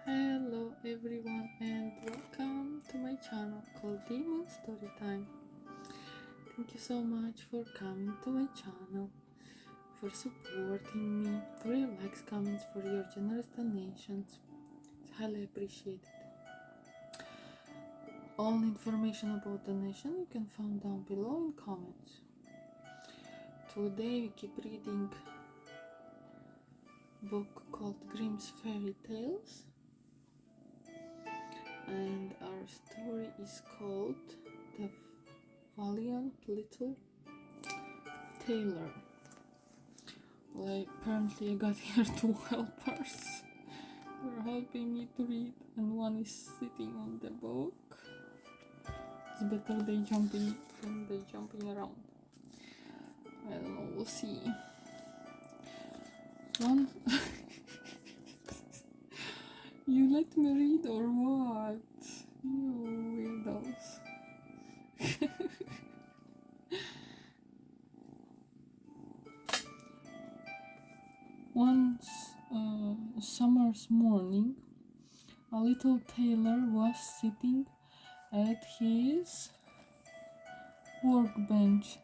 Hello everyone and welcome to my channel called Demon Storytime. Thank you so much for coming to my channel, for supporting me, for your likes, comments, for your generous donations. It's highly appreciated. All information about donation you can find down below in comments. Today we keep reading a book called Grimm's Fairy Tales. And our story is called The Valiant Little Tailor. Well, apparently I got here two helpers who are helping me to read, and one is sitting on the book. It's better they jumping than they jumping around. I don't know, we'll see. One You let me read or what? You weirdos. Once, a summer's morning, a little tailor was sitting at his workbench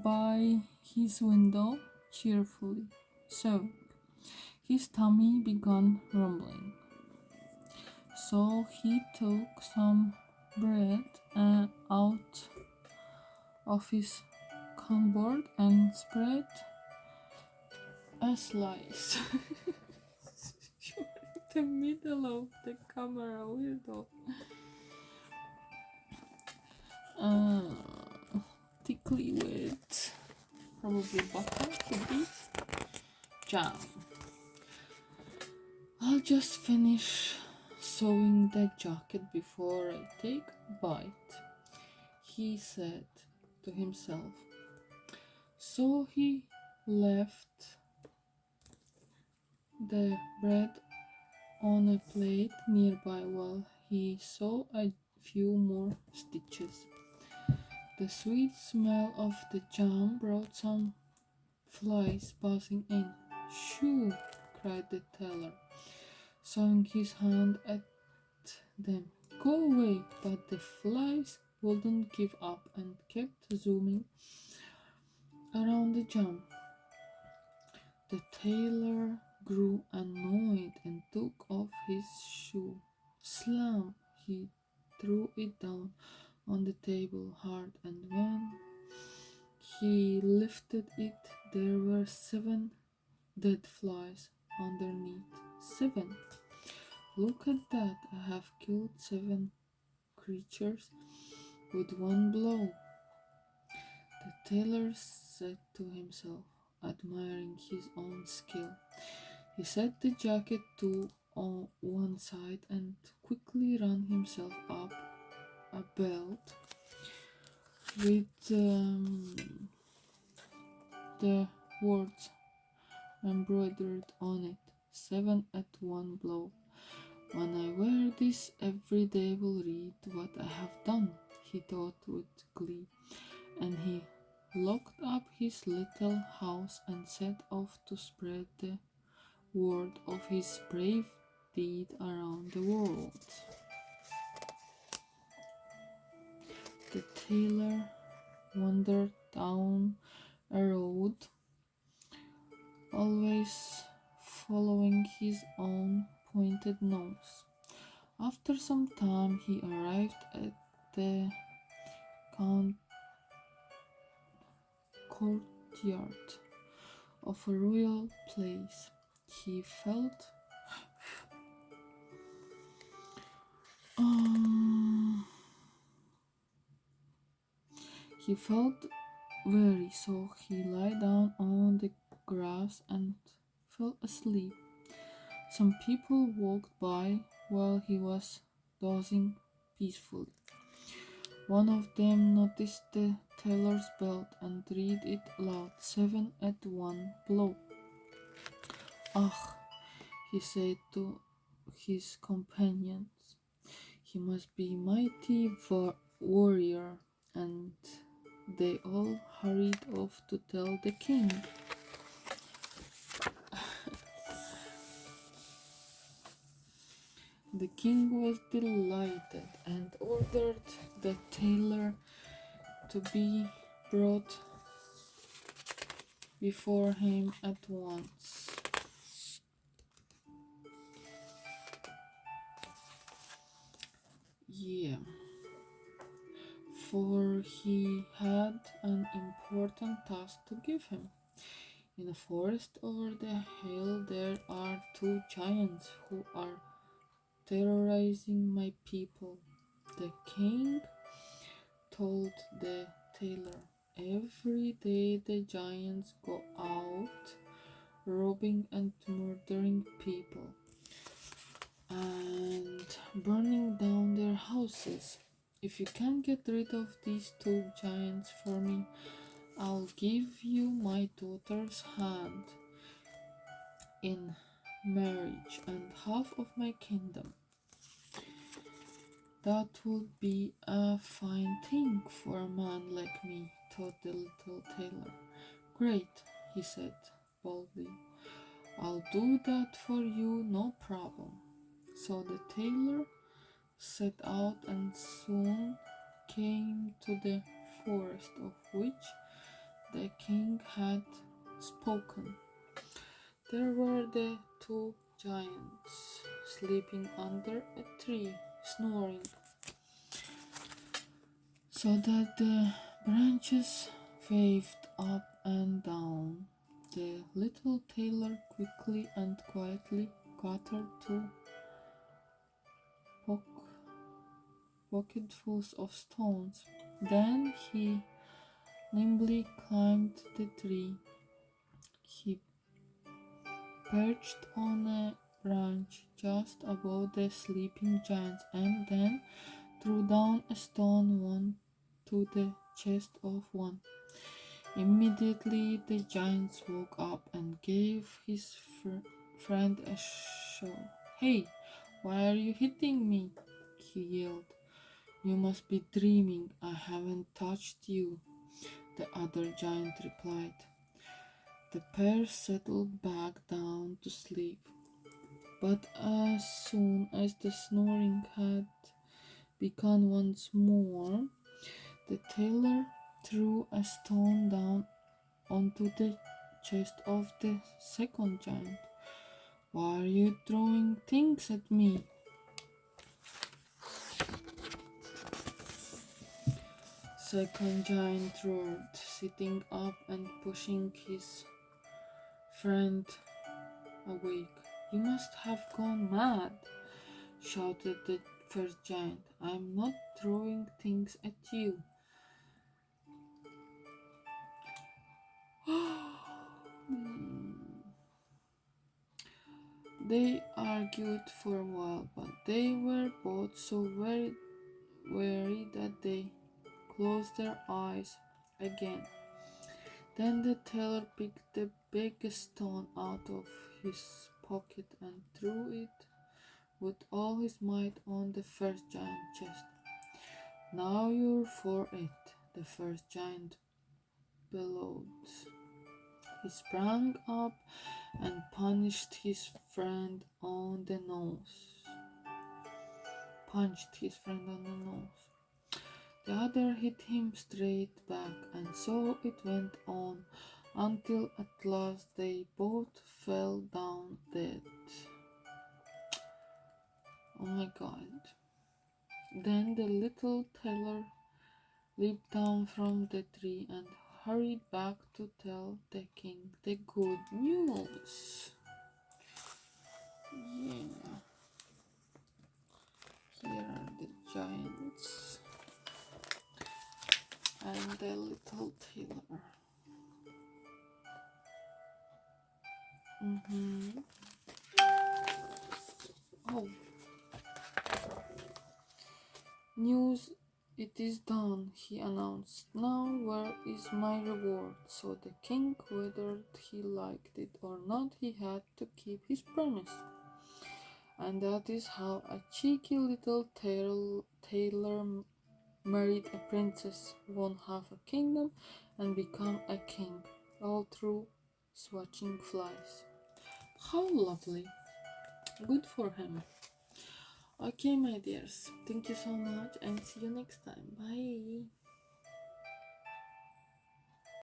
by his window cheerfully sewing. His tummy began rumbling, so he took some bread out of his cupboard and spread a slice. You're in the middle of the camera, weirdo. Thickly with probably butter, could be jam. I'll just finish sewing that jacket before I take a bite, he said to himself. So he left the bread on a plate nearby while he sewed a few more stitches. The sweet smell of the jam brought some flies buzzing in. Shoo! Cried the tailor, sewing his hand at them. Go away! But the flies wouldn't give up and kept zooming around the jam. The tailor grew annoyed and took off his shoe. Slam! He threw it down on the table hard, and when he lifted it, there were 7 dead flies underneath. 7! Look at that! I have killed 7 creatures with one blow, the tailor said to himself, admiring his own skill. He set the jacket to on one side and quickly ran himself up a belt with the words embroidered on it, 7 at one blow. When I wear this, every day will read what I have done, he thought with glee, and he locked up his little house and set off to spread the word of his brave deed around the world. The tailor wandered down a road, always following his own pointed nose. After some time, he arrived at the courtyard of a royal place. He felt weary, so he lay down on the grass and fell asleep. Some people walked by while he was dozing peacefully. One of them noticed the tailor's belt and read it aloud, 7 at one blow. Ah, he said to his companions, he must be mighty warrior, and they all hurried off to tell the king. The king was delighted and ordered the tailor to be brought before him at once. Yeah, for he had an important task to give him. In the forest over the hill there are two giants who are terrorizing my people. The king told the tailor. Every day the giants go out robbing and murdering people and burning down their houses. If you can get rid of these two giants for me, I'll give you my daughter's hand in marriage and half of my kingdom. That would be a fine thing for a man like me, thought the little tailor. Great, he said boldly. I'll do that for you, no problem. So the tailor set out and soon came to the forest of which the king had spoken. There were the two giants sleeping under a tree, snoring, so that the branches waved up and down. The little tailor quickly and quietly gathered two pocketfuls of stones. Then he nimbly climbed the tree. He perched on a branch just above the sleeping giants and then threw down a stone one to the chest of one. Immediately the giants woke up and gave his friend a shove. Hey, why are you hitting me? He yelled. You must be dreaming. I haven't touched you, the other giant replied. The pair settled back down to sleep. But as soon as the snoring had begun once more, the tailor threw a stone down onto the chest of the second giant. Why are you throwing things at me? Second giant roared, sitting up and pushing his friend awake. You must have gone mad, shouted the first giant. I'm not throwing things at you. They argued for a while, but they were both so very weary that they closed their eyes again. Then the tailor picked the biggest stone out of his pocket and threw it with all his might on the first giant's chest. Now you're for it, the first giant bellowed. He sprang up and punched his friend on the nose. The other hit him straight back, and so it went on until at last they both fell down dead. Oh my god. Then the little tailor leaped down from the tree and hurried back to tell the king the good news. Yeah. Here are the giants and the little tailor. Oh, news, it is done, he announced. Now where is my reward? So the king, whether he liked it or not, he had to keep his promise. And that is how a cheeky little tailor married a princess, won half a kingdom, and become a king, all through swatching flies. How lovely. Good for him. Okay, my dears, thank you so much and see you next time. Bye.